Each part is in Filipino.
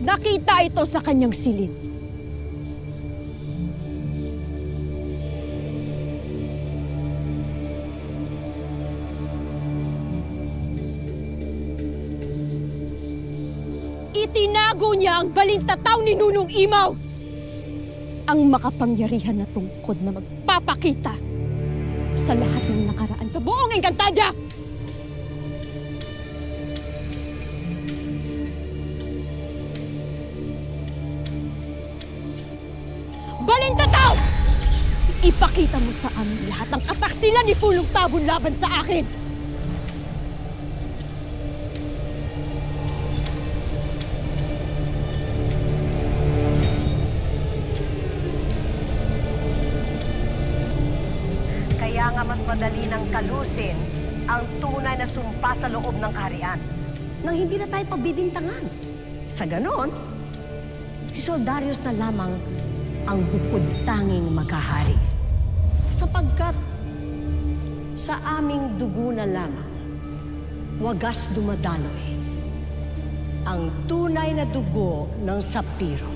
Nakita ito sa kanyang silid. Itinago niya ang balintataw ni Nunong Imaw! Ang makapangyarihan na tungkod na magpapakita sa lahat ng nakaraan sa buong Encantadia! Balintataw! Ipakita mo sa amin lahat ng kataksilan ni Pulong Tabon laban sa akin! Kaya nga mas madali nang kalusin ang tunay na sumpa sa loob ng kaharian nang hindi na tayo pagbibintangan. Sa ganon, si Soldarius na lamang ang bukod tanging maghahari. Sapagkat sa aming dugo na lamang, wagas dumadaloy ang tunay na dugo ng sapiro.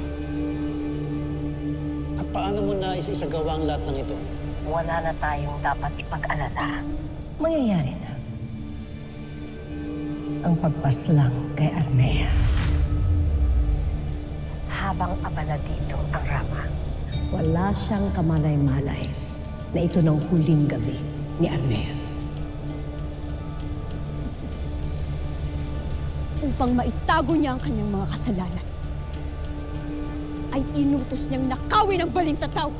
At paano mo na isagawa ang lahat ng ito? Wala na tayong dapat ipag-alala. Mangyayari na ang pagpaslang kay Armea. Habang abala dito ang Rama, wala siyang kamalay-malay na ito ng huling gabi ni Armea. Upang maitago niya ang kanyang mga kasalanan, ay inutos niyang nakawin ang balintataw